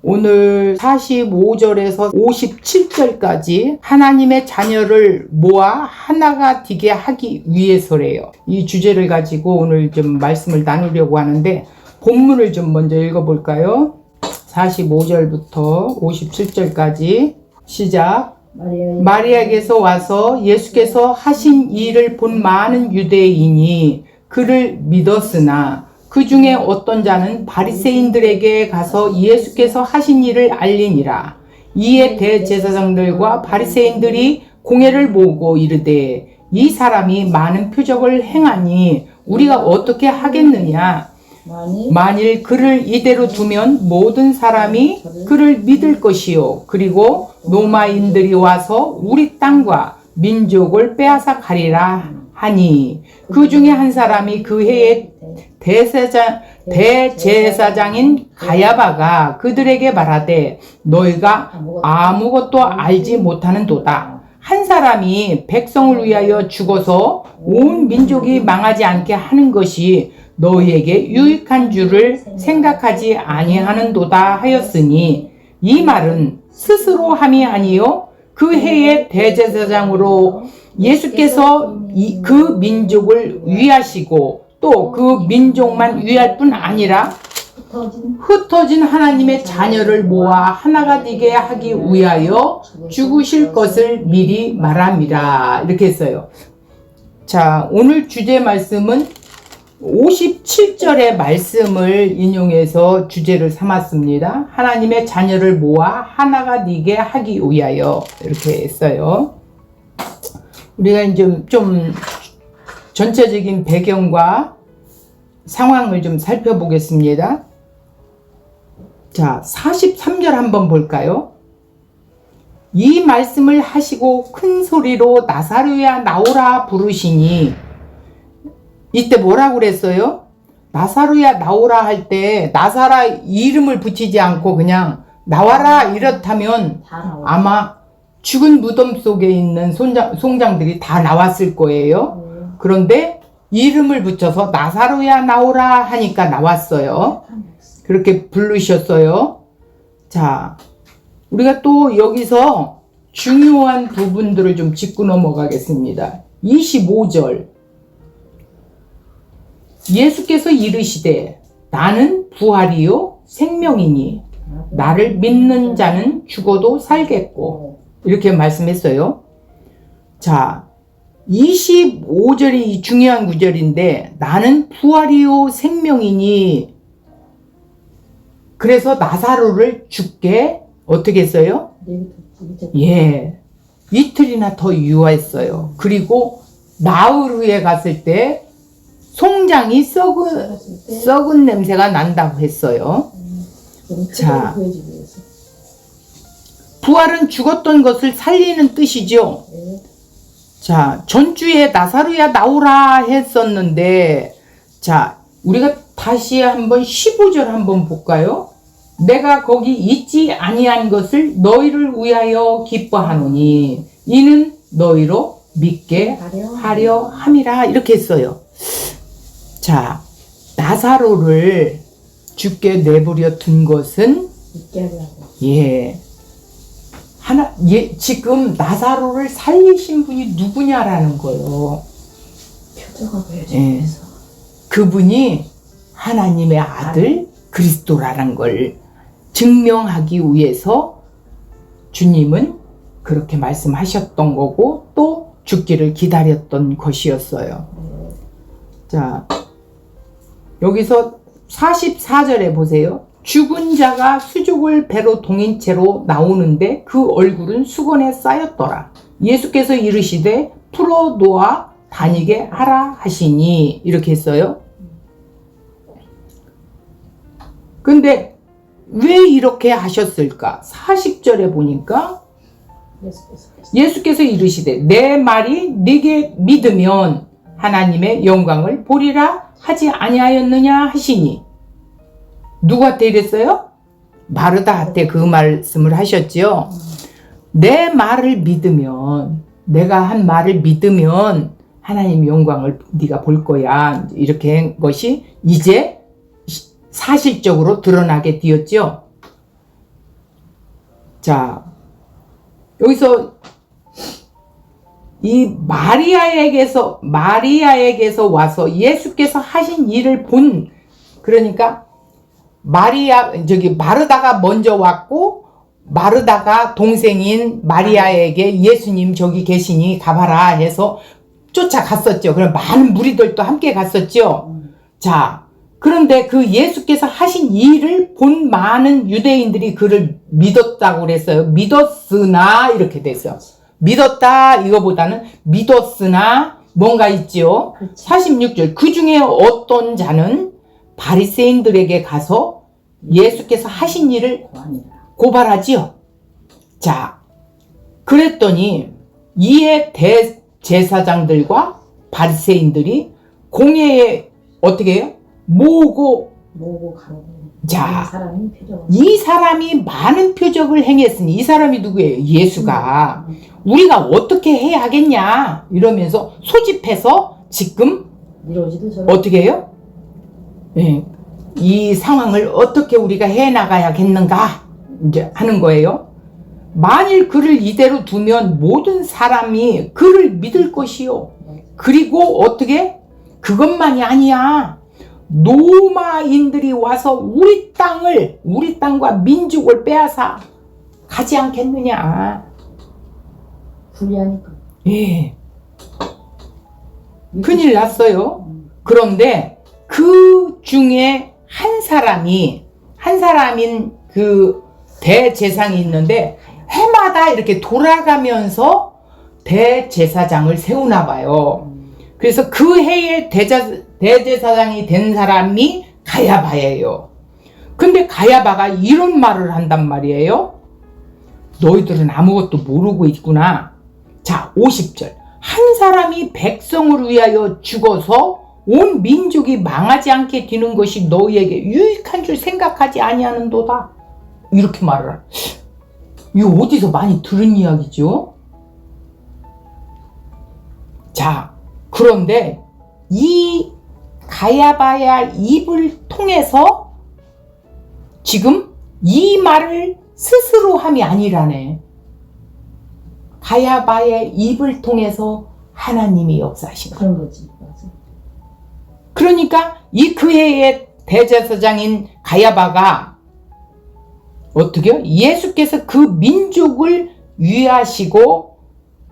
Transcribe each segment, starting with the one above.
오늘 45절에서 57절까지 하나님의 자녀를 모아 하나가 되게 하기 위해서래요. 이 주제를 가지고 오늘 좀 말씀을 나누려고 하는데 본문을 좀 먼저 읽어볼까요? 45절부터 57절까지 시작. 마리아에게서 와서 예수께서 하신 일을 본 많은 유대인이 그를 믿었으나 그 중에 어떤 자는 바리새인들에게 가서 예수께서 하신 일을 알리니라. 이에 대제사장들과 바리새인들이 공회를 모으고 이르되 이 사람이 많은 표적을 행하니 우리가 어떻게 하겠느냐. 만일 그를 이대로 두면 모든 사람이 그를 믿을 것이요. 그리고 로마인들이 와서 우리 땅과 민족을 빼앗아 가리라 하니 그 중에 한 사람이 그 해에 대제사장인 가야바가 그들에게 말하되 너희가 아무것도 알지 못하는도다. 한 사람이 백성을 위하여 죽어서 온 민족이 망하지 않게 하는 것이 너희에게 유익한 줄을 생각하지 아니하는도다 하였으니 이 말은 스스로 함이 아니요 그 해의 대제사장으로 예수께서 그 민족을 위하시고 또 그 민족만 위할 뿐 아니라 흩어진 하나님의 자녀를 모아 하나가 되게 하기 위하여 죽으실 것을 미리 말함이라. 이렇게 했어요. 자, 오늘 주제 말씀은 57절의 말씀을 인용해서 주제를 삼았습니다. 하나님의 자녀를 모아 하나가 되게 하기 위하여 이렇게 했어요. 우리가 이제 좀 전체적인 배경과 상황을 좀 살펴보겠습니다. 자, 43절 한번 볼까요? 이 말씀을 하시고 큰 소리로 나사로야 나오라 부르시니 이때 뭐라고 그랬어요? 나사로야 나오라 할 때 나사라 이름을 붙이지 않고 그냥 나와라 이렇다면 아마 죽은 무덤 속에 있는 송장들이 다 나왔을 거예요. 그런데 이름을 붙여서 나사로야 나오라 하니까 나왔어요. 그렇게 부르셨어요. 자, 우리가 또 여기서 중요한 부분들을 좀 짚고 넘어가겠습니다. 25절. 예수께서 이르시되 나는 부활이요 생명이니 나를 믿는 자는 죽어도 살겠고 이렇게 말씀했어요. 자, 25절이 중요한 구절인데 나는 부활이요 생명이니 그래서 나사로를 죽게 어떻게 했어요? 예, 이틀이나 더 유화했어요. 그리고 나흘 후에 갔을 때 송장이 썩은 냄새가 난다고 했어요. 자, 부활은 죽었던 것을 살리는 뜻이죠. 자, 전주에 나사로야 나오라 했었는데, 자, 우리가 다시 한번 15절 한번 볼까요? 내가 거기 있지 아니한 것을 너희를 위하여 기뻐하노니 이는 너희로 믿게 하려 함이라. 이렇게 했어요. 자, 나사로를 죽게 내버려 둔 것은 지금 나사로를 살리신 분이 누구냐라는 거예요. 예, 그분이 하나님의 아들 그리스도라는 걸 증명하기 위해서 주님은 그렇게 말씀하셨던 거고 또 죽기를 기다렸던 것이었어요. 자, 여기서 44절에 보세요. 죽은 자가 수족을 배로 동인 채로 나오는데 그 얼굴은 수건에 쌓였더라. 예수께서 이르시되 풀어놓아 다니게 하라 하시니 이렇게 했어요. 근데 왜 이렇게 하셨을까? 40절에 보니까 예수께서 이르시되 내 말이 네게 믿으면 하나님의 영광을 보리라 하지 아니하였느냐 하시니 누구한테 이랬어요? 마르다한테 그 말씀을 하셨지요. 내 말을 믿으면 내가 한 말을 믿으면 하나님 영광을 네가 볼 거야. 이렇게 한 것이 이제 사실적으로 드러나게 되었죠. 자, 여기서 이 마리아에게서 와서 예수께서 하신 일을 본, 그러니까 마르다가 먼저 왔고, 마르다가 동생인 마리아에게 예수님 저기 계시니 가봐라 해서 쫓아갔었죠. 그럼 많은 무리들도 함께 갔었죠. 자, 그런데 그 예수께서 하신 일을 본 많은 유대인들이 그를 믿었다고 그랬어요. 믿었으나 이렇게 됐어요. 믿었다 이거보다는 믿었으나 뭔가 있죠. 46절 그 중에 어떤 자는 바리새인들에게 가서 예수께서 하신 일을 고발하지요. 자, 그랬더니 이에 대제사장들과 바리새인들이 공회에 어떻게 해요? 모으고 가라고. 자, 이 사람이 많은 표적을 행했으니 이 사람이 누구예요? 예수가. 우리가 어떻게 해야 하겠냐 이러면서 소집해서 지금 어떻게 해요? 네, 이 상황을 어떻게 우리가 해나가야겠는가 이제 하는 거예요. 만일 그를 이대로 두면 모든 사람이 그를 믿을 것이요. 그리고 어떻게? 그것만이 아니야. 로마인들이 와서 우리 땅과 민족을 빼앗아 가지 않겠느냐. 불리하니까. 예. 큰일 났어요. 그런데 그 중에 한 사람인 그 대제사장이 있는데 해마다 이렇게 돌아가면서 대제사장을 세우나 봐요. 그래서 그 해에 대제사장이 된 사람이 가야바예요. 근데 가야바가 이런 말을 한단 말이에요. 너희들은 아무것도 모르고 있구나. 자, 50절. 한 사람이 백성을 위하여 죽어서 온 민족이 망하지 않게 되는 것이 너희에게 유익한 줄 생각하지 아니하는도다. 이렇게 말을 하라. 이거 어디서 많이 들은 이야기죠? 자, 그런데 이 가야바야 입을 통해서 지금 이 말을 스스로 함이 아니라네. 가야바의 입을 통해서 하나님이 역사하신 거야. 그런 거지. 맞아. 그러니까 이 그 해의 대제사장인 가야바가 어떻게요? 예수께서 그 민족을 위하시고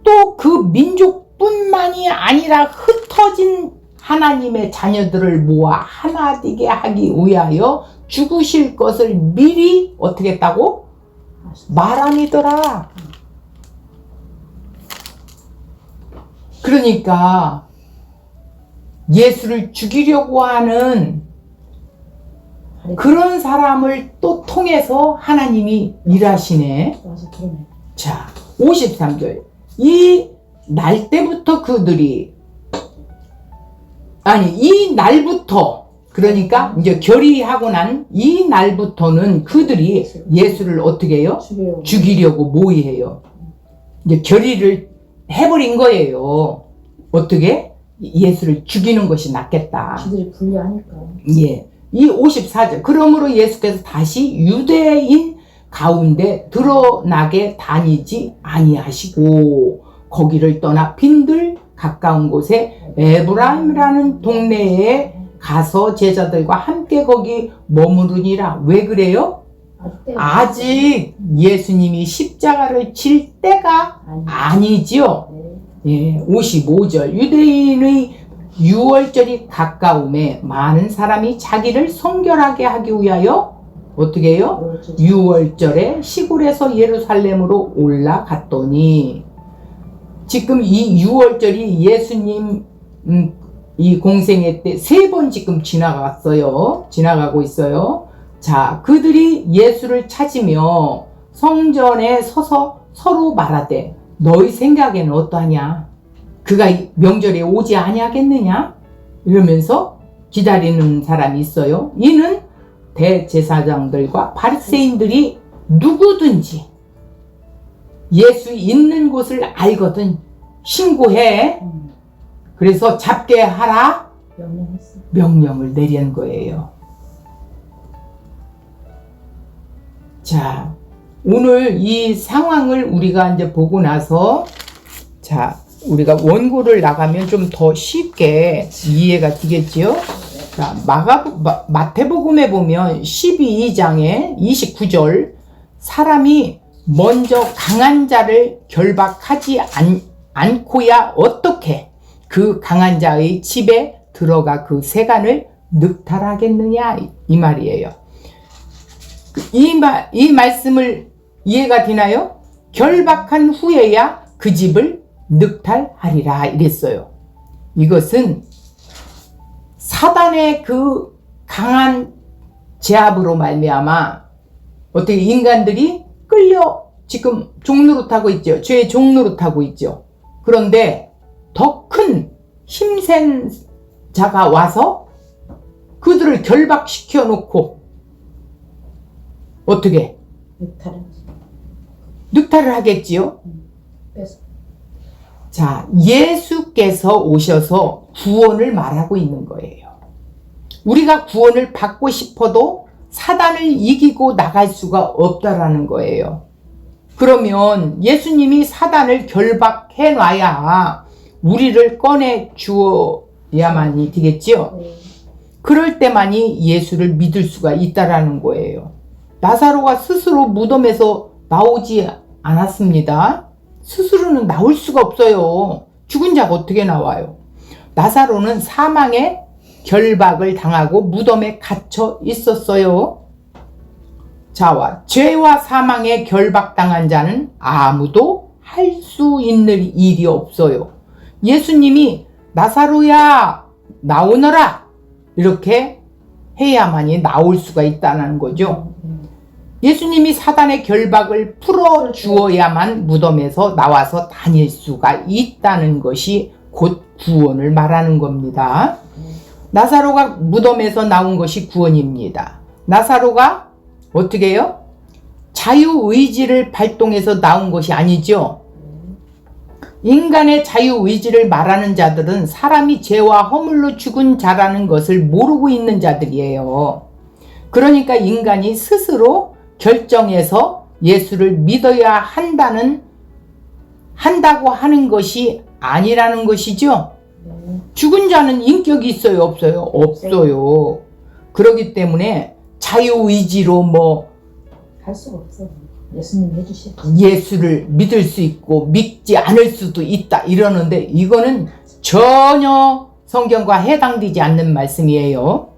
또 그 민족뿐만이 아니라 흩어진 하나님의 자녀들을 모아 하나 되게 하기 위하여 죽으실 것을 미리 어떻게 했다고? 말함이더라. 그러니까 예수를 죽이려고 하는 그런 사람을 또 통해서 하나님이 일하시네. 자, 53절. 이 날 때부터 이 날부터, 그러니까 이제 결의하고 난 이 날부터는 그들이 예수를 어떻게 해요? 죽이려고 모의해요. 이제 결의를 해버린 거예요. 어떻게? 예수를 죽이는 것이 낫겠다. 지들이 불리하니까. 예. 이 54절. 그러므로 예수께서 다시 유대인 가운데 드러나게 다니지 아니하시고 거기를 떠나 빈들 가까운 곳에 에브라임이라는 동네에 가서 제자들과 함께 거기 머무르니라. 왜 그래요? 아직 예수님이 십자가를 질 때가 아니지요. 예, 55절. 유대인의 유월절이 가까움에 많은 사람이 자기를 성결하게 하기 위하여 어떻게 해요? 유월절에 시골에서 예루살렘으로 올라갔더니 지금 이 유월절이 예수님 이 공생애 때 3번 지금 지나가고 있어요. 자, 그들이 예수를 찾으며 성전에 서서 서로 말하되 너희 생각에는 어떠하냐? 그가 명절에 오지 아니하겠느냐? 이러면서 기다리는 사람이 있어요. 이는 대제사장들과 바리새인들이 누구든지 예수 있는 곳을 알거든 신고해. 그래서 잡게 하라 명령을 내린 거예요. 자, 오늘 이 상황을 우리가 이제 보고 나서, 자, 우리가 원고를 나가면 좀 더 쉽게 이해가 되겠지요? 자, 마태복음에 보면 12장에 29절, 사람이 먼저 강한 자를 결박하지 않고야 어떻게 그 강한 자의 집에 들어가 그 세간을 늑탈하겠느냐, 이 말이에요. 이 말씀을 이해가 되나요? 결박한 후에야 그 집을 늑탈하리라 이랬어요. 이것은 사단의 그 강한 제압으로 말미암아 어떻게 인간들이 끌려 지금 종노릇하고 있죠. 죄의 종노릇하고 있죠. 그런데 더 큰 힘센 자가 와서 그들을 결박시켜 놓고 어떻게 늑탈을 하겠지요? 자, 예수께서 오셔서 구원을 말하고 있는 거예요. 우리가 구원을 받고 싶어도 사단을 이기고 나갈 수가 없다라는 거예요. 그러면 예수님이 사단을 결박해 놔야 우리를 꺼내 주어야만이 되겠지요. 그럴 때만이 예수를 믿을 수가 있다라는 거예요. 나사로가 스스로 무덤에서 나오지 않았습니다. 스스로는 나올 수가 없어요. 죽은 자가 어떻게 나와요? 나사로는 사망의 결박을 당하고 무덤에 갇혀 있었어요. 자, 죄와 사망의 결박당한 자는 아무도 할 수 있는 일이 없어요. 예수님이 나사로야 나오너라 이렇게 해야만이 나올 수가 있다는 거죠. 예수님이 사단의 결박을 풀어 주어야만 무덤에서 나와서 다닐 수가 있다는 것이 곧 구원을 말하는 겁니다. 나사로가 무덤에서 나온 것이 구원입니다. 나사로가 어떻게 해요? 자유의지를 발동해서 나온 것이 아니죠. 인간의 자유의지를 말하는 자들은 사람이 죄와 허물로 죽은 자라는 것을 모르고 있는 자들이에요. 그러니까 인간이 스스로 결정해서 예수를 믿어야 한다고 하는 것이 아니라는 것이죠. 죽은 자는 인격이 있어요, 없어요? 없어요. 그렇기 때문에 자유의지로 할 수가 없어요. 예수님 해주시죠. 예수를 믿을 수 있고 믿지 않을 수도 있다 이러는데 이거는 전혀 성경과 해당되지 않는 말씀이에요.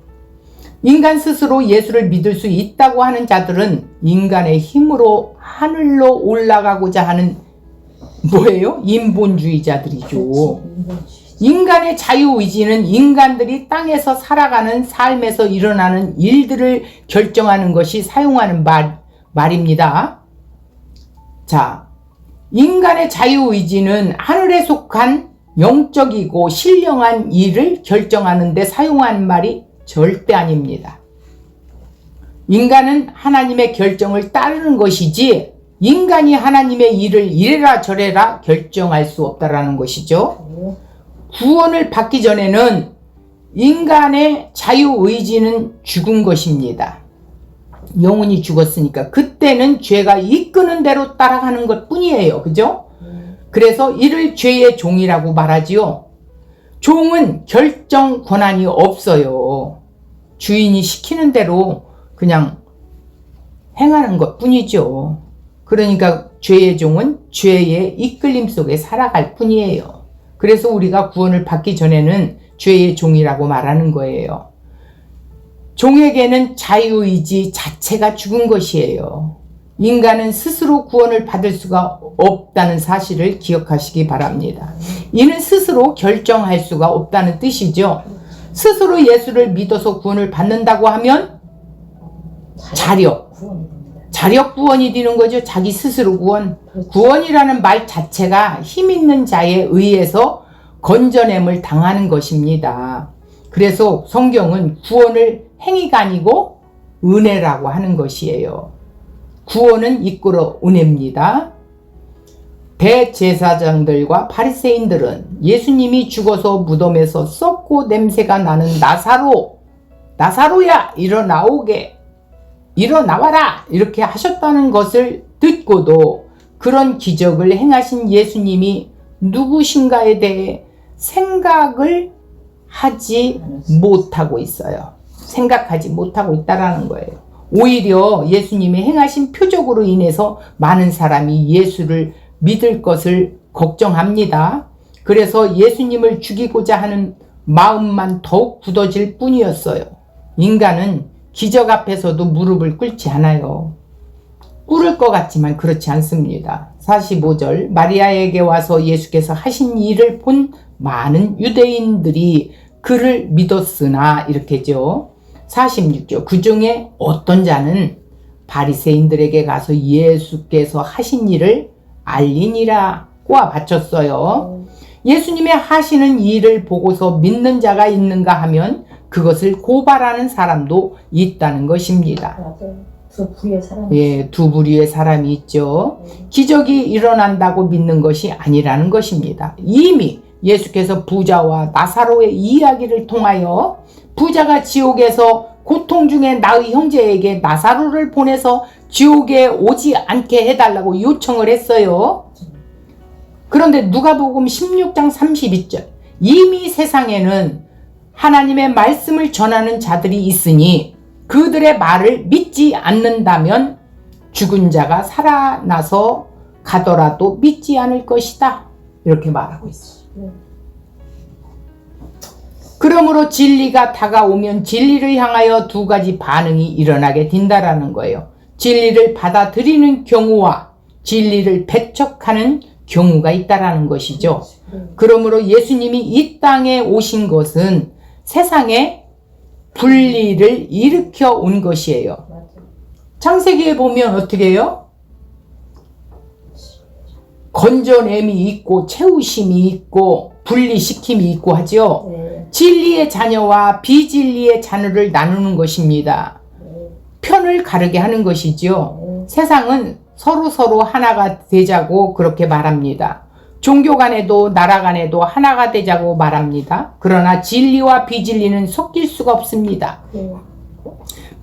인간 스스로 예수를 믿을 수 있다고 하는 자들은 인간의 힘으로 하늘로 올라가고자 하는 뭐예요? 인본주의자들이죠. 인간의 자유의지는 인간들이 땅에서 살아가는 삶에서 일어나는 일들을 결정하는 것이 사용하는 말입니다. 자, 인간의 자유의지는 하늘에 속한 영적이고 신령한 일을 결정하는 데 사용하는 말이 절대 아닙니다. 인간은 하나님의 결정을 따르는 것이지 인간이 하나님의 일을 이래라 저래라 결정할 수 없다라는 것이죠. 구원을 받기 전에는 인간의 자유의지는 죽은 것입니다. 영혼이 죽었으니까 그때는 죄가 이끄는 대로 따라가는 것 뿐이에요. 그죠? 그래서 이를 죄의 종이라고 말하지요. 종은 결정 권한이 없어요. 주인이 시키는 대로 그냥 행하는 것 뿐이죠. 그러니까 죄의 종은 죄의 이끌림 속에 살아갈 뿐이에요. 그래서 우리가 구원을 받기 전에는 죄의 종이라고 말하는 거예요. 종에게는 자유의지 자체가 죽은 것이에요. 인간은 스스로 구원을 받을 수가 없다는 사실을 기억하시기 바랍니다. 이는 스스로 결정할 수가 없다는 뜻이죠. 스스로 예수를 믿어서 구원을 받는다고 하면 자력 구원이 되는 거죠. 자기 스스로 구원. 구원이라는 말 자체가 힘 있는 자에 의해서 건져냄을 당하는 것입니다. 그래서 성경은 구원을 행위가 아니고 은혜라고 하는 것이에요. 구원은 이끌어 은혜입니다. 대제사장들과 바리새인들은 예수님이 죽어서 무덤에서 썩고 냄새가 나는 나사로야 일어나와라 이렇게 하셨다는 것을 믿고도 그런 기적을 행하신 예수님이 누구신가에 대해 생각을 하지 못하고 있어요. 생각하지 못하고 있다라는 거예요. 오히려 예수님이 행하신 표적으로 인해서 많은 사람이 예수를 믿을 것을 걱정합니다. 그래서 예수님을 죽이고자 하는 마음만 더욱 굳어질 뿐이었어요. 인간은 기적 앞에서도 무릎을 꿇지 않아요. 꿇을 것 같지만 그렇지 않습니다. 45절, 마리아에게 와서 예수께서 하신 일을 본 많은 유대인들이 그를 믿었으나, 이렇게죠. 46절, 그 중에 어떤 자는 바리새인들에게 가서 예수께서 하신 일을 알리니라 꼬아 바쳤어요. 예수님의 하시는 일을 보고서 믿는 자가 있는가 하면 그것을 고발하는 사람도 있다는 것입니다. 맞아요. 두 부류의 사람이 예, 두 부류의 사람이 있죠. 기적이 일어난다고 믿는 것이 아니라는 것입니다. 이미 예수께서 부자와 나사로의 이야기를 통하여 부자가 지옥에서 고통 중에 나의 형제에게 나사로를 보내서 지옥에 오지 않게 해달라고 요청을 했어요. 그런데 누가복음 16장 32절, 이미 세상에는 하나님의 말씀을 전하는 자들이 있으니 그들의 말을 믿지 않는다면 죽은 자가 살아나서 가더라도 믿지 않을 것이다, 이렇게 말하고 있어요. 그러므로 진리가 다가오면 진리를 향하여 두 가지 반응이 일어나게 된다라는 거예요. 진리를 받아들이는 경우와 진리를 배척하는 경우가 있다라는 것이죠. 그러므로 예수님이 이 땅에 오신 것은 세상에 분리를 일으켜 온 것이에요. 창세기에 보면 어떻게 해요? 건져냄이 있고 채우심이 있고 분리시킴이 있고 하죠. 진리의 자녀와 비진리의 자녀를 나누는 것입니다. 편을 가르게 하는 것이죠. 세상은 서로 하나가 되자고 그렇게 말합니다. 종교 간에도 나라 간에도 하나가 되자고 말합니다. 그러나 진리와 비진리는 섞일 수가 없습니다.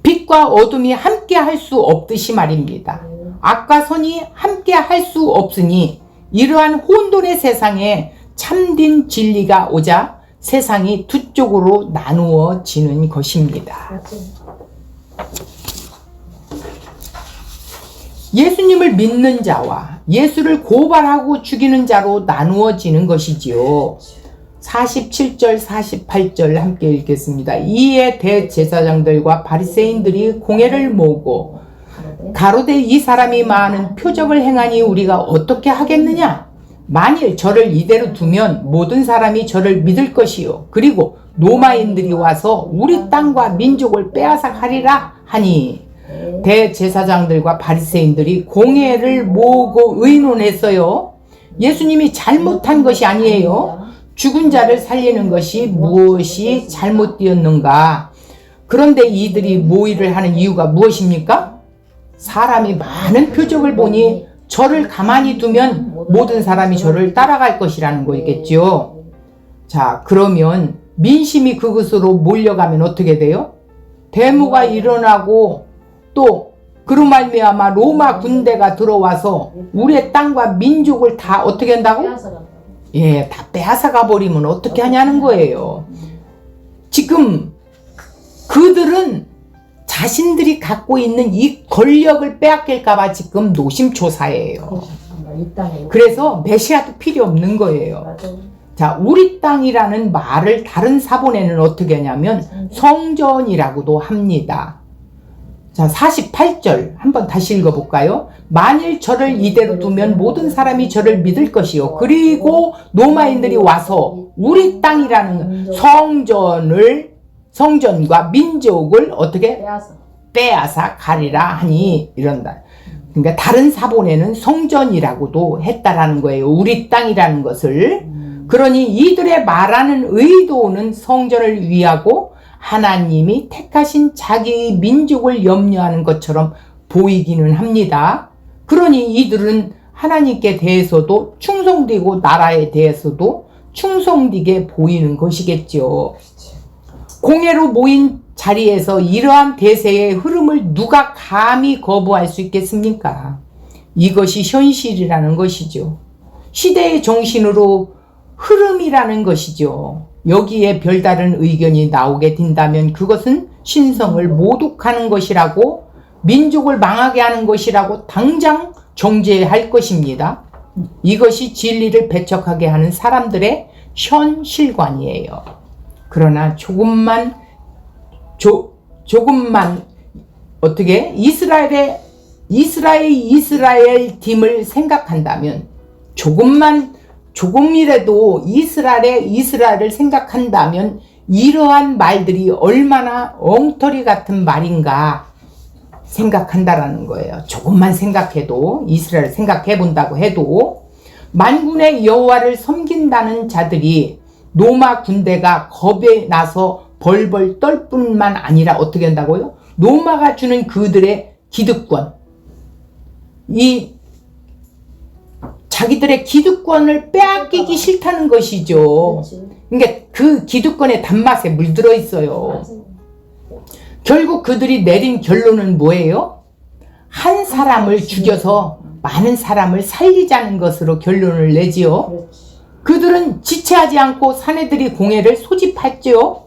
빛과 어둠이 함께 할 수 없듯이 말입니다. 악과 선이 함께 할 수 없으니 이러한 혼돈의 세상에 참된 진리가 오자 세상이 두 쪽으로 나누어지는 것입니다. 예수님을 믿는 자와 예수를 고발하고 죽이는 자로 나누어지는 것이지요. 47절 48절 함께 읽겠습니다. 이에 대제사장들과 바리새인들이 공회를 모으고 가로되 이 사람이 많은 표적을 행하니 우리가 어떻게 하겠느냐? 만일 저를 이대로 두면 모든 사람이 저를 믿을 것이요 그리고 로마인들이 와서 우리 땅과 민족을 빼앗아 가리라 하니, 대제사장들과 바리새인들이 공회를 모으고 의논했어요. 예수님이 잘못한 것이 아니에요. 죽은 자를 살리는 것이 무엇이 잘못되었는가? 그런데 이들이 모의를 하는 이유가 무엇입니까? 사람이 많은 표적을 보니 저를 가만히 두면 모든 사람이 저를 따라갈 것이라는 거겠죠. 자, 그러면 민심이 그것으로 몰려가면 어떻게 돼요? 데모가 일어나고 또 그로 말미암아 로마 군대가 들어와서 우리의 땅과 민족을 다 어떻게 한다고? 예, 다 빼앗아가 버리면 어떻게 하냐는 거예요. 지금 그들은 자신들이 갖고 있는 이 권력을 빼앗길까봐 지금 노심초사예요. 그래서 메시아도 필요 없는 거예요. 자, 우리 땅이라는 말을 다른 사본에는 어떻게 하냐면 성전이라고도 합니다. 자, 48절 한번 다시 읽어볼까요? 만일 저를 이대로 두면 모든 사람이 저를 믿을 것이요 그리고 로마인들이 와서 우리 땅이라는 성전과 민족을 어떻게 빼앗아 가리라 하니, 이런다. 그러니까 다른 사본에는 성전이라고도 했다라는 거예요. 우리 땅이라는 것을. 그러니 이들의 말하는 의도는 성전을 위하고 하나님이 택하신 자기의 민족을 염려하는 것처럼 보이기는 합니다. 그러니 이들은 하나님께 대해서도 충성되고 나라에 대해서도 충성되게 보이는 것이겠죠. 공회로 모인 자리에서 이러한 대세의 흐름을 누가 감히 거부할 수 있겠습니까? 이것이 현실이라는 것이죠. 시대의 정신으로 흐름이라는 것이죠. 여기에 별다른 의견이 나오게 된다면 그것은 신성을 모독하는 것이라고, 민족을 망하게 하는 것이라고 당장 정죄할 것입니다. 이것이 진리를 배척하게 하는 사람들의 현실관이에요. 그러나 조금만 어떻게 이스라엘 팀을 생각한다면, 조금이라도 이스라엘을 생각한다면 이러한 말들이 얼마나 엉터리 같은 말인가 생각한다라는 거예요. 조금만 생각해도, 이스라엘 생각해 본다고 해도, 만군의 여호와를 섬긴다는 자들이 로마 군대가 겁에 나서 벌벌 떨 뿐만 아니라 어떻게 한다고요? 로마가 주는 그들의 기득권, 자기들의 기득권을 빼앗기기 싫다는 것이죠. 그러니까 그 기득권의 단맛에 물들어 있어요. 결국 그들이 내린 결론은 뭐예요? 한 사람을 죽여서 많은 사람을 살리자는 것으로 결론을 내지요. 그들은 지체하지 않고 사내들이 공회를 소집했죠.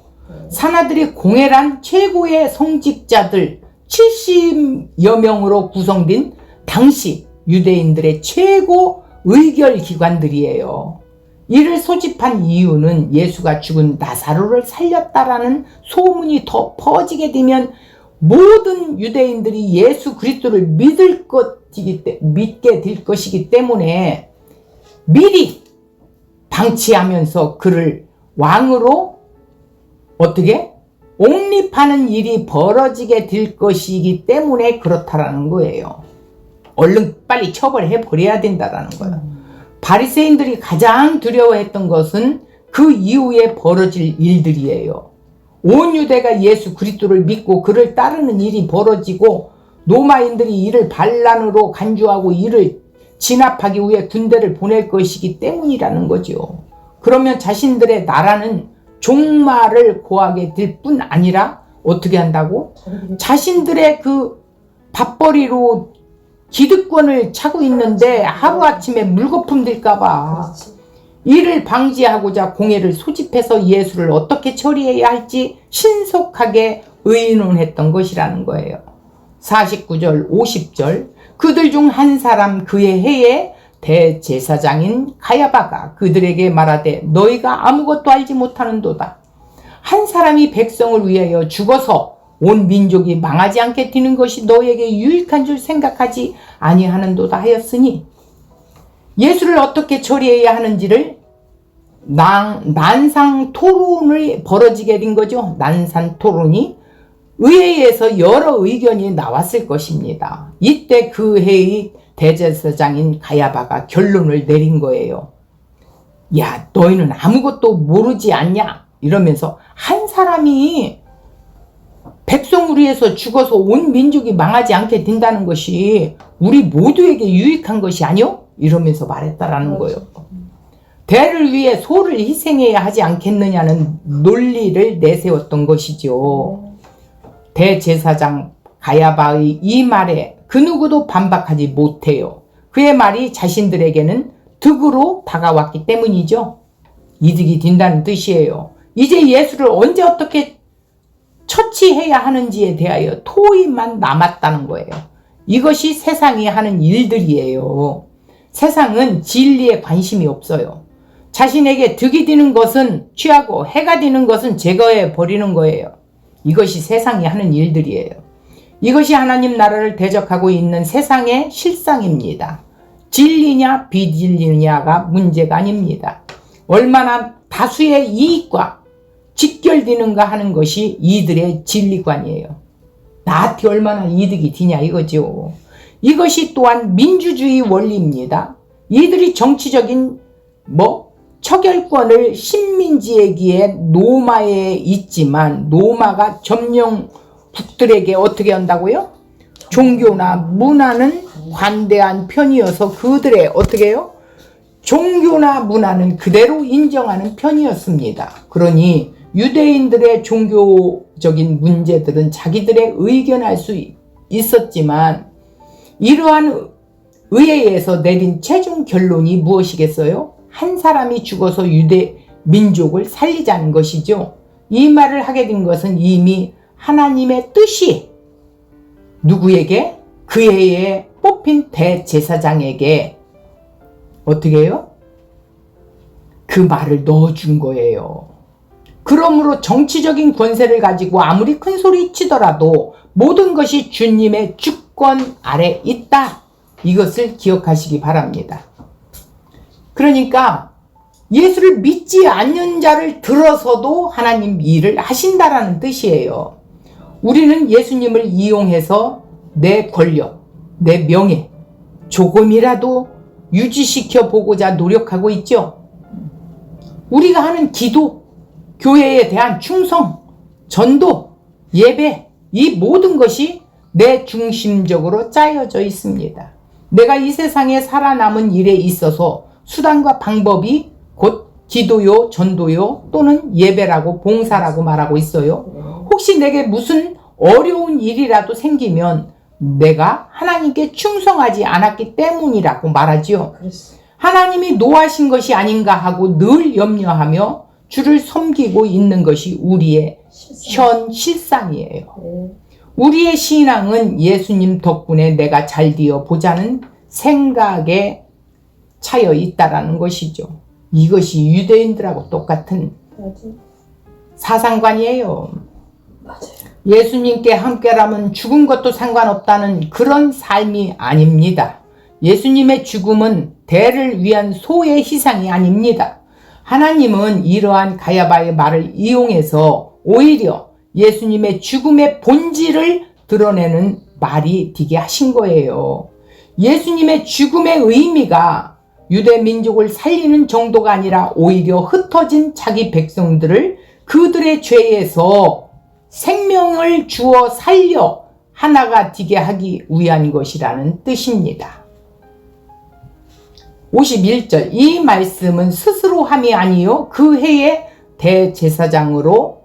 사내들이 공회란 최고의 성직자들 70여 명으로 구성된 당시 유대인들의 최고 의결기관들이에요. 이를 소집한 이유는 예수가 죽은 나사로를 살렸다라는 소문이 더 퍼지게 되면 모든 유대인들이 예수 그리스도를 믿게 될 것이기 때문에 미리 방치하면서 그를 왕으로 어떻게 옹립하는 일이 벌어지게 될 것이기 때문에 그렇다라는 거예요. 얼른 빨리 처벌해 버려야 된다라는 거예요. 바리새인들이 가장 두려워했던 것은 그 이후에 벌어질 일들이에요. 온 유대가 예수 그리스도를 믿고 그를 따르는 일이 벌어지고 로마인들이 이를 반란으로 간주하고 이를 진압하기 위해 군대를 보낼 것이기 때문이라는 거죠. 그러면 자신들의 나라는 종말을 고하게 될 뿐 아니라 어떻게 한다고? 자신들의 그 밥벌이로 기득권을 차고 있는데 하루아침에 물거품 될까봐 이를 방지하고자 공회를 소집해서 예수를 어떻게 처리해야 할지 신속하게 의논했던 것이라는 거예요. 49절 50절 그들 중 한 사람 그의 해에 대제사장인 가야바가 그들에게 말하되 너희가 아무것도 알지 못하는도다. 한 사람이 백성을 위하여 죽어서 온 민족이 망하지 않게 되는 것이 너에게 유익한 줄 생각하지 아니하는도다 하였으니 예수를 어떻게 처리해야 하는지를 난상 토론을 벌어지게 된 거죠. 난상 토론이 의회에서 여러 의견이 나왔을 것입니다. 이때 그 해의 대제사장인 가야바가 결론을 내린 거예요. 야, 너희는 아무것도 모르지 않냐? 이러면서 한 사람이 백성을 위해서 죽어서 온 민족이 망하지 않게 된다는 것이 우리 모두에게 유익한 것이 아니요? 이러면서 말했다라는 거예요. 대를 위해 소를 희생해야 하지 않겠느냐는 논리를 내세웠던 것이죠. 대제사장 가야바의 이 말에 그 누구도 반박하지 못해요. 그의 말이 자신들에게는 득으로 다가왔기 때문이죠. 이득이 된다는 뜻이에요. 이제 예수를 언제 어떻게 처치해야 하는지에 대하여 토의만 남았다는 거예요. 이것이 세상이 하는 일들이에요. 세상은 진리에 관심이 없어요. 자신에게 득이 되는 것은 취하고 해가 되는 것은 제거해 버리는 거예요. 이것이 세상이 하는 일들이에요. 이것이 하나님 나라를 대적하고 있는 세상의 실상입니다. 진리냐 비진리냐가 문제가 아닙니다. 얼마나 다수의 이익과 직결되는가 하는 것이 이들의 진리관이에요. 나한테 얼마나 이득이 되냐 이거죠. 이것이 또한 민주주의 원리입니다. 이들이 정치적인 처결권을 식민지에게 로마에 있지만 로마가 점령국들에게 어떻게 한다고요? 종교나 문화는 관대한 편이어서 그들의 어떻게 해요? 종교나 문화는 그대로 인정하는 편이었습니다. 그러니 유대인들의 종교적인 문제들은 자기들의 의견할 수 있었지만 이러한 의회에서 내린 최종 결론이 무엇이겠어요? 한 사람이 죽어서 유대 민족을 살리자는 것이죠. 이 말을 하게 된 것은 이미 하나님의 뜻이 누구에게? 그 해에 뽑힌 대제사장에게 어떻게 해요? 그 말을 넣어준 거예요. 그러므로 정치적인 권세를 가지고 아무리 큰 소리 치더라도 모든 것이 주님의 주권 아래 있다. 이것을 기억하시기 바랍니다. 그러니까 예수를 믿지 않는 자를 들어서도 하나님 일을 하신다라는 뜻이에요. 우리는 예수님을 이용해서 내 권력, 내 명예 조금이라도 유지시켜 보고자 노력하고 있죠. 우리가 하는 기도, 교회에 대한 충성, 전도, 예배, 이 모든 것이 내 중심적으로 짜여져 있습니다. 내가 이 세상에 살아남은 일에 있어서 수단과 방법이 곧 기도요, 전도요, 또는 예배라고 봉사라고 말하고 있어요. 혹시 내게 무슨 어려운 일이라도 생기면 내가 하나님께 충성하지 않았기 때문이라고 말하지요. 하나님이 노하신 것이 아닌가 하고 늘 염려하며 주를 섬기고 있는 것이 우리의 현 실상이에요. 우리의 신앙은 예수님 덕분에 내가 잘 되어 보자는 생각에 차여 있다라는 것이죠. 이것이 유대인들하고 똑같은 사상관이에요. 예수님께 함께라면 죽은 것도 상관없다는 그런 삶이 아닙니다. 예수님의 죽음은 대를 위한 소의 희생이 아닙니다. 하나님은 이러한 가야바의 말을 이용해서 오히려 예수님의 죽음의 본질을 드러내는 말이 되게 하신 거예요. 예수님의 죽음의 의미가 유대 민족을 살리는 정도가 아니라 오히려 흩어진 자기 백성들을 그들의 죄에서 생명을 주어 살려 하나가 되게 하기 위한 것이라는 뜻입니다. 51절 이 말씀은 스스로 함이 아니요 그 해의 대제사장으로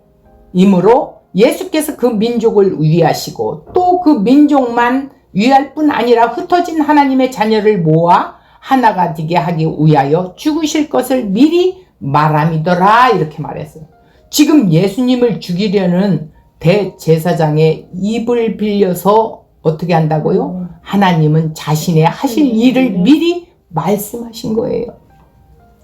이므로 예수께서 그 민족을 위하시고 또 그 민족만 위할 뿐 아니라 흩어진 하나님의 자녀를 모아 하나가 되게 하기 위하여 죽으실 것을 미리 말함이더라 이렇게 말했어요. 지금 예수님을 죽이려는 대제사장의 입을 빌려서 어떻게 한다고요? 하나님은 자신의 하실 일을 미리 말씀하신 거예요.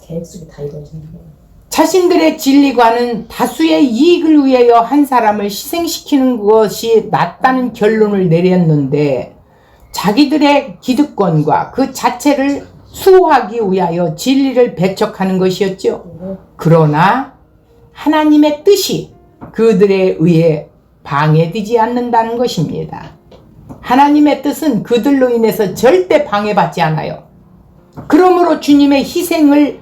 계획 속에 다 이루어지는 거예요. 자신들의 진리관은 다수의 이익을 위하여 한 사람을 희생시키는 것이 낫다는 결론을 내렸는데 자기들의 기득권과 그 자체를 수호하기 위하여 진리를 배척하는 것이었죠. 그러나 하나님의 뜻이 그들에 의해 방해되지 않는다는 것입니다. 하나님의 뜻은 그들로 인해서 절대 방해받지 않아요. 그러므로 주님의 희생을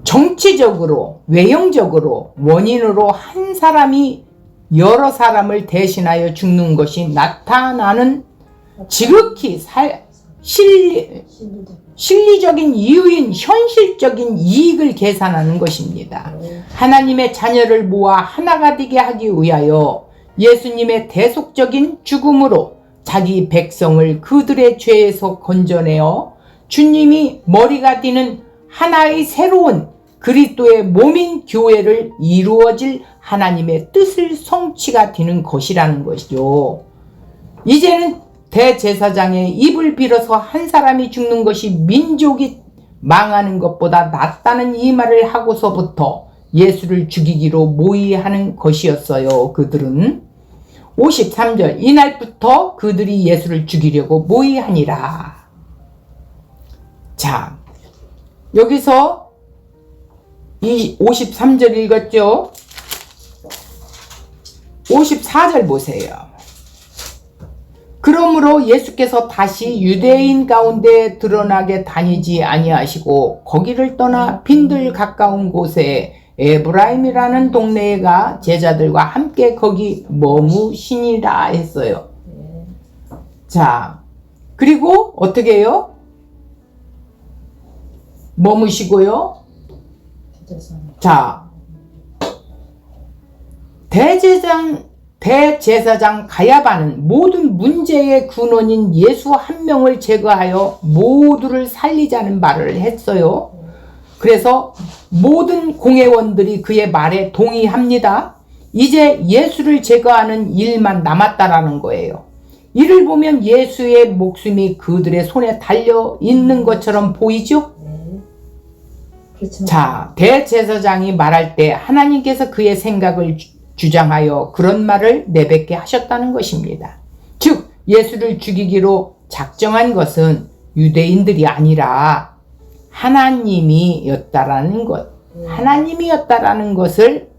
정치적으로, 외형적으로, 원인으로 한 사람이 여러 사람을 대신하여 죽는 것이 나타나는 지극히 실리적인 이유인 현실적인 이익을 계산하는 것입니다. 하나님의 자녀를 모아 하나가 되게 하기 위하여 예수님의 대속적인 죽음으로 자기 백성을 그들의 죄에서 건져내어 주님이 머리가 되는 하나의 새로운 그리스도의 몸인 교회를 이루어질 하나님의 뜻을 성취가 되는 것이라는 것이죠. 이제는 대제사장의 입을 빌어서 한 사람이 죽는 것이 민족이 망하는 것보다 낫다는 이 말을 하고서부터 예수를 죽이기로 모의하는 것이었어요. 그들은 53절 이날부터 그들이 예수를 죽이려고 모의하니라. 자, 여기서 이 53절 읽었죠? 54절 보세요. 그러므로 예수께서 다시 유대인 가운데 드러나게 다니지 아니하시고 거기를 떠나 빈들 가까운 곳에 에브라임이라는 동네에 가 제자들과 함께 거기 머무시니라 했어요. 자, 그리고 어떻게 해요? 머무시고요. 자, 대제사장 대제사장 가야바는 모든 문제의 근원인 예수 한 명을 제거하여 모두를 살리자는 말을 했어요. 그래서 모든 공회원들이 그의 말에 동의합니다. 이제 예수를 제거하는 일만 남았다라는 거예요. 이를 보면 예수의 목숨이 그들의 손에 달려 있는 것처럼 보이죠? 그렇지만 자, 대제사장이 말할 때 하나님께서 그의 생각을 주장하여 그런 말을 내뱉게 하셨다는 것입니다. 즉, 예수를 죽이기로 작정한 것은 유대인들이 아니라 하나님이었다라는 것. 하나님이었다라는 것을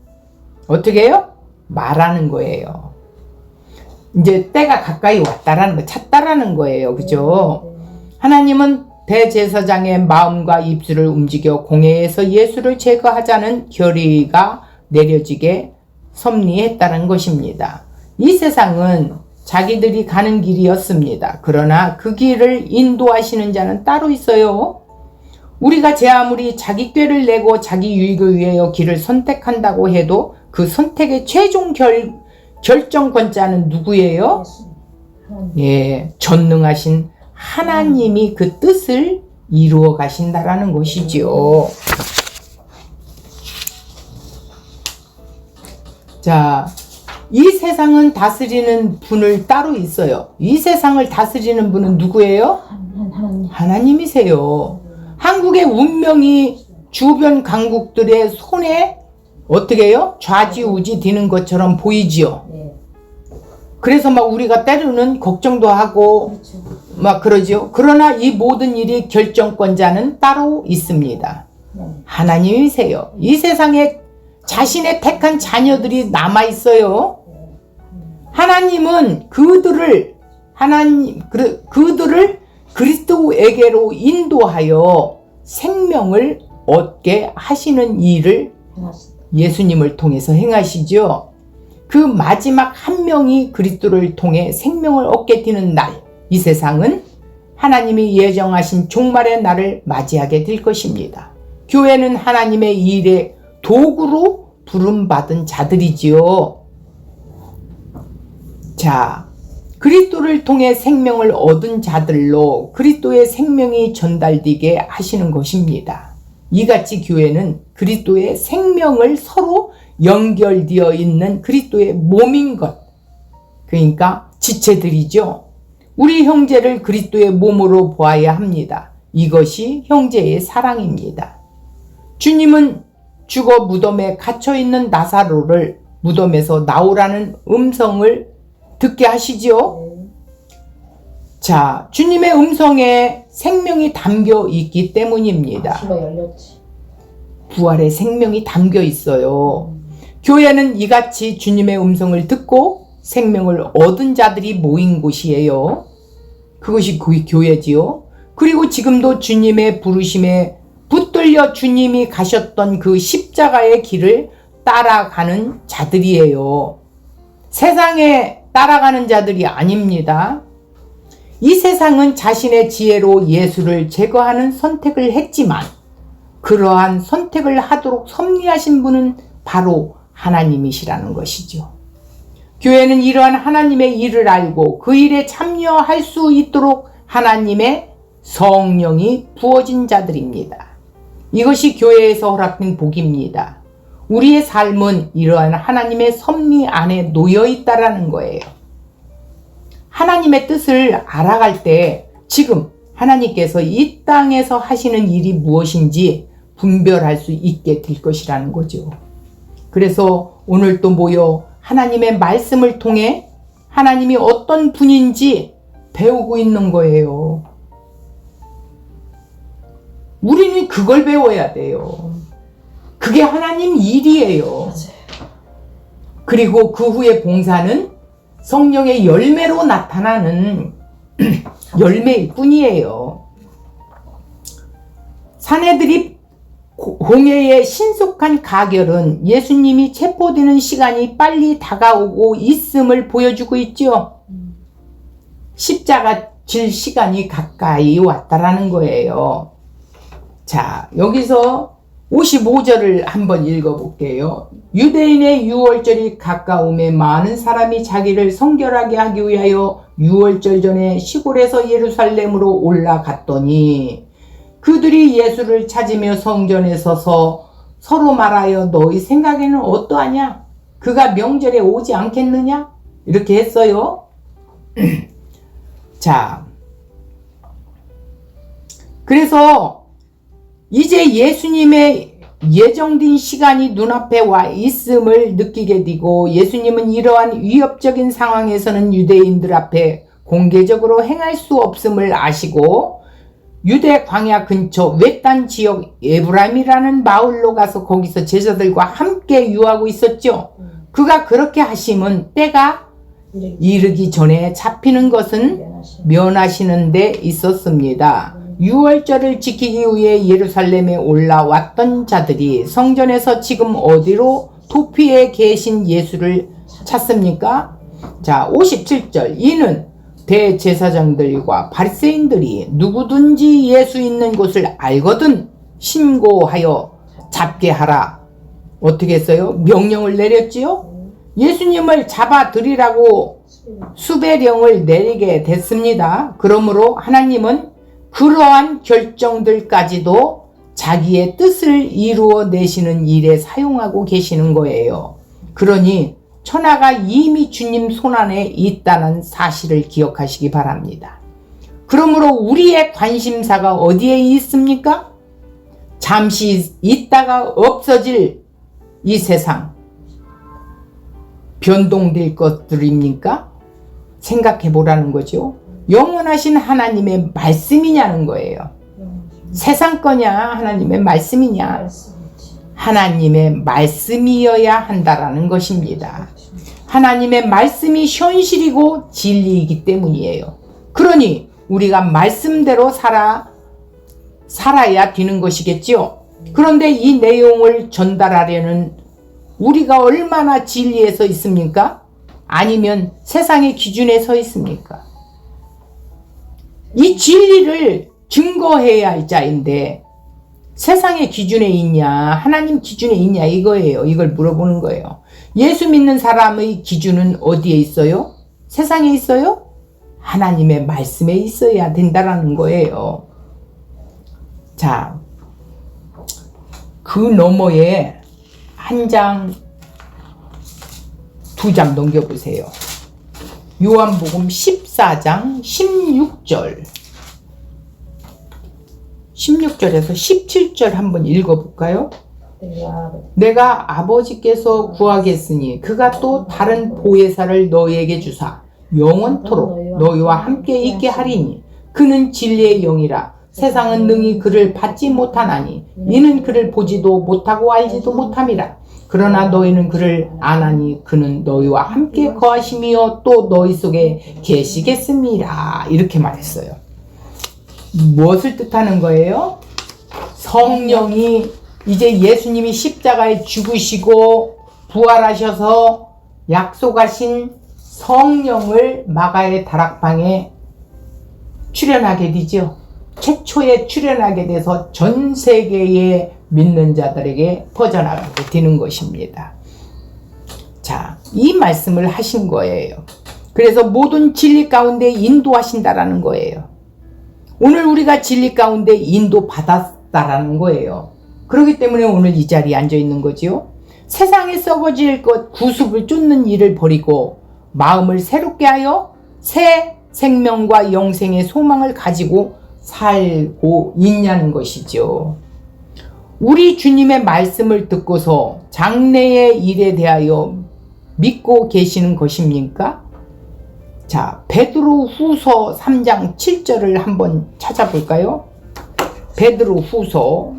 어떻게 해요? 말하는 거예요. 이제 때가 가까이 왔다라는 거, 찼다라는 거예요. 그죠? 하나님은 대제사장의 마음과 입술을 움직여 공회에서 예수를 제거하자는 결의가 내려지게 섭리했다는 것입니다. 이 세상은 자기들이 가는 길이었습니다. 그러나 그 길을 인도하시는 자는 따로 있어요. 우리가 제 아무리 자기 꾀를 내고 자기 유익을 위하여 길을 선택한다고 해도 그 선택의 최종 결정권자는 누구예요? 예, 전능하신 하나님이 그 뜻을 이루어 가신다라는 것이지요. 자, 이 세상은 다스리는 분을 따로 있어요. 이 세상을 다스리는 분은 누구예요? 하나님이세요. 한국의 운명이 주변 강국들의 손에 어떻게 해요? 좌지우지 되는 것처럼 보이지요. 그래서 막 우리가 때로는 걱정도 하고 막 그러죠. 그러나 이 모든 일이 결정권자는 따로 있습니다. 하나님이세요. 이 세상에 자신의 택한 자녀들이 남아 있어요. 하나님은 그들을 그리스도에게로 인도하여 생명을 얻게 하시는 일을 예수님을 통해서 행하시죠. 그 마지막 한 명이 그리스도를 통해 생명을 얻게 되는 날, 이 세상은 하나님이 예정하신 종말의 날을 맞이하게 될 것입니다. 교회는 하나님의 일에 도구로 부름받은 자들이지요. 자, 그리스도를 통해 생명을 얻은 자들로 그리스도의 생명이 전달되게 하시는 것입니다. 이같이 교회는 그리스도의 생명을 서로 연결되어 있는 그리스도의 몸인 것. 그러니까 지체들이죠. 우리 형제를 그리스도의 몸으로 보아야 합니다. 이것이 형제의 사랑입니다. 주님은 죽어 무덤에 갇혀있는 나사로를 무덤에서 나오라는 음성을 듣게 하시지요. 자, 주님의 음성에 생명이 담겨 있기 때문입니다. 부활의 생명이 담겨 있어요. 교회는 이같이 주님의 음성을 듣고 생명을 얻은 자들이 모인 곳이에요. 그것이 교회지요. 그리고 지금도 주님의 부르심에 붙들려 주님이 가셨던 그 십자가의 길을 따라가는 자들이에요. 세상에 따라가는 자들이 아닙니다. 이 세상은 자신의 지혜로 예수를 제거하는 선택을 했지만 그러한 선택을 하도록 섭리하신 분은 바로 하나님이시라는 것이죠. 교회는 이러한 하나님의 일을 알고 그 일에 참여할 수 있도록 하나님의 성령이 부어진 자들입니다. 이것이 교회에서 허락된 복입니다. 우리의 삶은 이러한 하나님의 섭리 안에 놓여 있다라는 거예요. 하나님의 뜻을 알아갈 때 지금 하나님께서 이 땅에서 하시는 일이 무엇인지 분별할 수 있게 될 것이라는 거죠. 그래서 오늘 또 모여 하나님의 말씀을 통해 하나님이 어떤 분인지 배우고 있는 거예요. 우리는 그걸 배워야 돼요. 그게 하나님 일이에요. 그리고 그 후에 봉사는 성령의 열매로 나타나는 열매일 뿐이에요. 사내들이 공회의 신속한 가결은 예수님이 체포되는 시간이 빨리 다가오고 있음을 보여주고 있죠. 십자가 질 시간이 가까이 왔다라는 거예요. 자, 여기서 55절을 한번 읽어볼게요. 유대인의 유월절이 가까움에 많은 사람이 자기를 성결하게 하기 위하여 유월절 전에 시골에서 예루살렘으로 올라갔더니 그들이 예수를 찾으며 성전에 서서 서로 말하여 너희 생각에는 어떠하냐? 그가 명절에 오지 않겠느냐? 이렇게 했어요. 자, 그래서 이제 예수님의 예정된 시간이 눈앞에 와 있음을 느끼게 되고 예수님은 이러한 위협적인 상황에서는 유대인들 앞에 공개적으로 행할 수 없음을 아시고 유대 광야 근처 외딴 지역 에브라임이라는 마을로 가서 거기서 제자들과 함께 유하고 있었죠. 그가 그렇게 하심은 때가 이르기 전에 잡히는 것은 면하시는 데 있었습니다. 유월절을 지키기 위해 예루살렘에 올라왔던 자들이 성전에서 지금 어디로 도피해 계신 예수를 찾습니까? 자, 57절. 이는 대제사장들과 바리새인들이 누구든지 예수 있는 곳을 알거든 신고하여 잡게 하라. 어떻게 했어요? 명령을 내렸지요? 예수님을 잡아들이라고 수배령을 내리게 됐습니다. 그러므로 하나님은 그러한 결정들까지도 자기의 뜻을 이루어내시는 일에 사용하고 계시는 거예요. 그러니 천하가 이미 주님 손안에 있다는 사실을 기억하시기 바랍니다. 그러므로 우리의 관심사가 어디에 있습니까? 잠시 있다가 없어질 이 세상, 변동될 것들입니까? 생각해 보라는 거죠. 영원하신 하나님의 말씀이냐는 거예요. 세상 거냐 하나님의 말씀이냐? 하나님의 말씀이어야 한다라는 것입니다. 하나님의 말씀이 현실이고 진리이기 때문이에요. 그러니 우리가 말씀대로 살아야 되는 것이겠지요. 그런데 이 내용을 전달하려는 우리가 얼마나 진리에 서 있습니까? 아니면 세상의 기준에 서 있습니까? 이 진리를 증거해야 할 자인데 세상의 기준에 있냐 하나님 기준에 있냐 이거예요. 이걸 물어보는 거예요. 예수 믿는 사람의 기준은 어디에 있어요? 세상에 있어요? 하나님의 말씀에 있어야 된다라는 거예요. 자, 그 너머에 한 장, 두 장 넘겨보세요. 요한복음 14장 16절 16절에서 17절 한번 읽어볼까요? 내가 아버지께서 구하겠으니 그가 또 다른 보혜사를 너희에게 주사 영원토록 너희와 함께 있게 하리니 그는 진리의 영이라 세상은 능히 그를 받지 못하나니 이는 그를 보지도 못하고 알지도 못함이라. 그러나 너희는 그를 아나니 그는 너희와 함께 거하시며 또 너희 속에 계시겠습니다. 이렇게 말했어요. 무엇을 뜻하는 거예요? 성령이 이제 예수님이 십자가에 죽으시고 부활하셔서 약속하신 성령을 마가의 다락방에 출현하게 되죠. 최초에 출현하게 돼서 전 세계의 믿는 자들에게 퍼져나가게 되는 것입니다. 자, 이 말씀을 하신 거예요. 그래서 모든 진리 가운데 인도하신다라는 거예요. 오늘 우리가 진리 가운데 인도받았다라는 거예요. 그렇기 때문에 오늘 이 자리에 앉아 있는 거지요. 세상에 썩어질 것 구습을 쫓는 일을 버리고 마음을 새롭게 하여 새 생명과 영생의 소망을 가지고 살고 있냐는 것이죠. 우리 주님의 말씀을 듣고서 장래의 일에 대하여 믿고 계시는 것입니까? 자, 베드로 후서 3장 7절을 한번 찾아볼까요? 베드로 후서,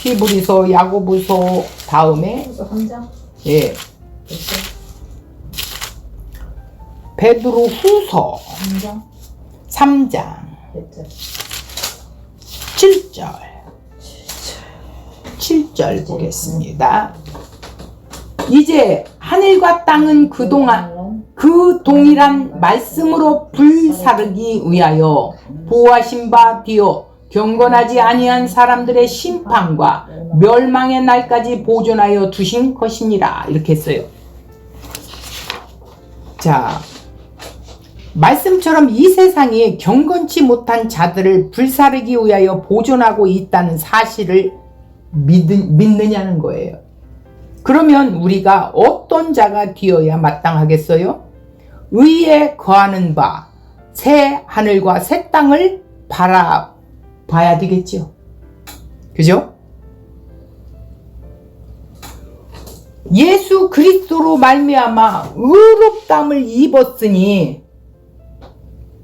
히브리서, 야고보서 다음에 3장? 예. 베드로 후서 3장 7절 보겠습니다. 이제 하늘과 땅은 그동안 그 동일한 말씀으로 불사르기 위하여 보호하신 바 되어 경건하지 아니한 사람들의 심판과 멸망의 날까지 보존하여 두신 것이니라. 이렇게 했어요. 자, 말씀처럼 이 세상에 경건치 못한 자들을 불사르기 위하여 보존하고 있다는 사실을 믿느냐는 거예요. 그러면 우리가 어떤 자가 되어야 마땅하겠어요? 의에 거하는 바 새 하늘과 새 땅을 바라봐야 되겠죠. 그죠? 예수 그리스도로 말미암아 의롭다함을 입었으니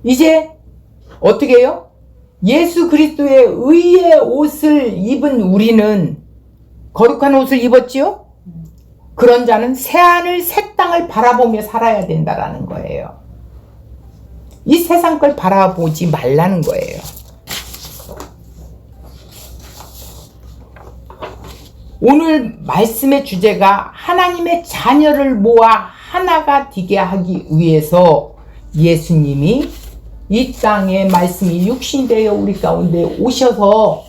이제 어떻게 해요? 예수 그리스도의 의의 옷을 입은 우리는 거룩한 옷을 입었지요? 그런 자는 새하늘 새 땅을 바라보며 살아야 된다라는 거예요. 이 세상 걸 바라보지 말라는 거예요. 오늘 말씀의 주제가 하나님의 자녀를 모아 하나가 되게 하기 위해서 예수님이 이 땅에 말씀이 육신되어 우리 가운데 오셔서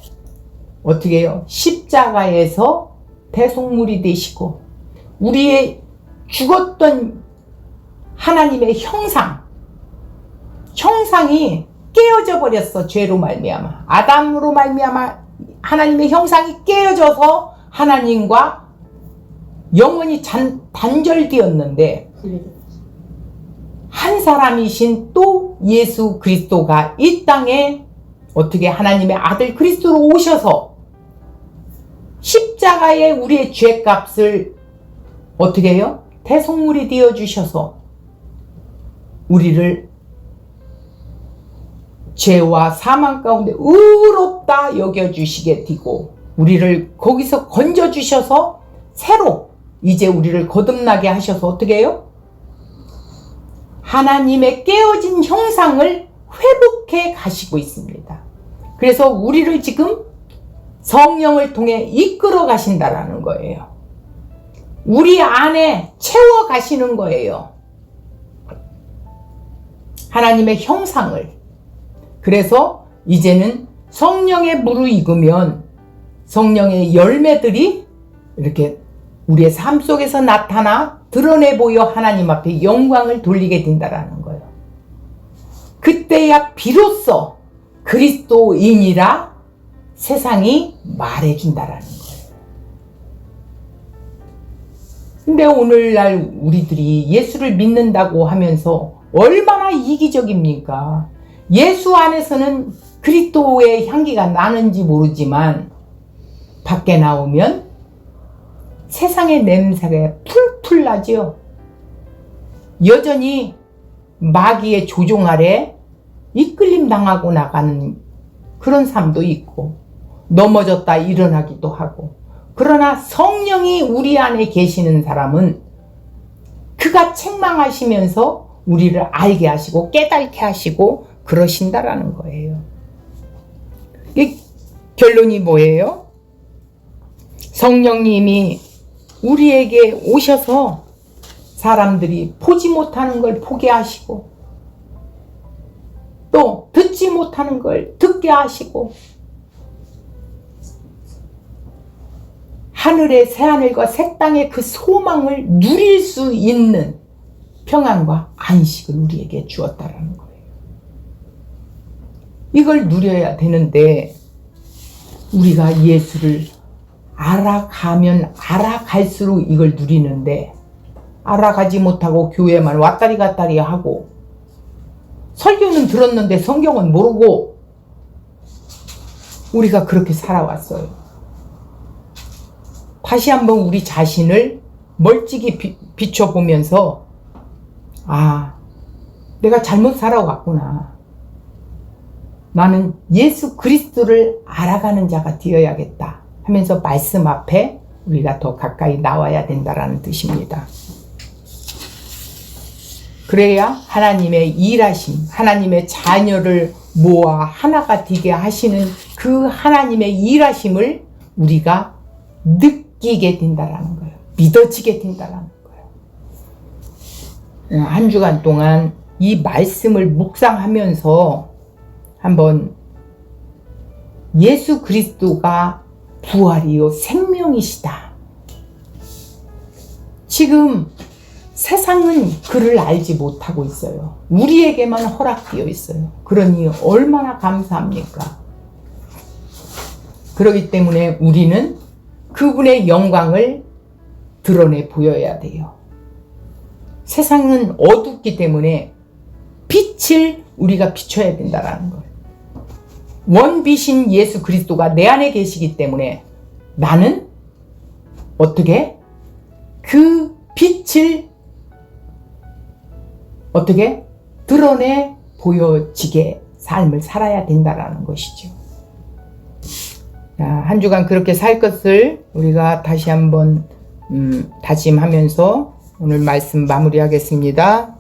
어떻게 해요? 십자가에서 대속물이 되시고 우리의 죽었던 하나님의 형상이 깨어져 버렸어. 죄로 말미암아. 아담으로 말미암아 하나님의 형상이 깨어져서 하나님과 영원히 단절되었는데 한 사람이신 또 예수 그리스도가 이 땅에 어떻게 하나님의 아들 그리스도로 오셔서 십자가에 우리의 죄값을 어떻게 해요? 대속물이 되어 주셔서 우리를 죄와 사망 가운데 의롭다 여겨주시게 되고 우리를 거기서 건져주셔서 새로 이제 우리를 거듭나게 하셔서 어떻게 해요? 하나님의 깨어진 형상을 회복해 가시고 있습니다. 그래서 우리를 지금 성령을 통해 이끌어 가신다라는 거예요. 우리 안에 채워 가시는 거예요. 하나님의 형상을. 그래서 이제는 성령의 무르익으면 성령의 열매들이 이렇게 우리의 삶 속에서 나타나 드러내 보여 하나님 앞에 영광을 돌리게 된다라는 거예요. 그때야 비로소 그리스도인이라 세상이 말해준다라는 거예요. 근데 오늘날 우리들이 예수를 믿는다고 하면서 얼마나 이기적입니까? 예수 안에서는 그리스도의 향기가 나는지 모르지만 밖에 나오면 세상의 냄새가 풀풀 나죠. 여전히 마귀의 조종 아래 이끌림 당하고 나가는 그런 삶도 있고 넘어졌다 일어나기도 하고 그러나 성령이 우리 안에 계시는 사람은 그가 책망하시면서 우리를 알게 하시고 깨닫게 하시고 그러신다라는 거예요. 이 결론이 뭐예요? 성령님이 우리에게 오셔서 사람들이 보지 못하는 걸 보게 하시고 또 듣지 못하는 걸 듣게 하시고 하늘의 새하늘과 새 땅의 그 소망을 누릴 수 있는 평안과 안식을 우리에게 주었다라는 거예요. 이걸 누려야 되는데 우리가 예수를 알아가면 알아갈수록 이걸 누리는데 알아가지 못하고 교회만 왔다리 갔다리 하고 설교는 들었는데 성경은 모르고 우리가 그렇게 살아왔어요. 다시 한번 우리 자신을 멀찍이 비춰보면서 내가 잘못 살아왔구나. 나는 예수 그리스도를 알아가는 자가 되어야겠다 하면서 말씀 앞에 우리가 더 가까이 나와야 된다라는 뜻입니다. 그래야 하나님의 일하심, 하나님의 자녀를 모아 하나가 되게 하시는 그 하나님의 일하심을 우리가 느끼게 된다라는 거예요. 믿어지게 된다라는 거예요. 한 주간 동안 이 말씀을 묵상하면서 한번 예수 그리스도가 부활이요 생명이시다. 지금 세상은 그를 알지 못하고 있어요. 우리에게만 허락되어 있어요. 그러니 얼마나 감사합니까? 그렇기 때문에 우리는 그분의 영광을 드러내 보여야 돼요. 세상은 어둡기 때문에 빛을 우리가 비춰야 된다는 걸. 원빛인 예수 그리스도가 내 안에 계시기 때문에 나는 어떻게 그 빛을 어떻게 드러내 보여지게 삶을 살아야 된다는 것이죠. 자, 한 주간 그렇게 살 것을 우리가 다시 한번 다짐하면서 오늘 말씀 마무리하겠습니다.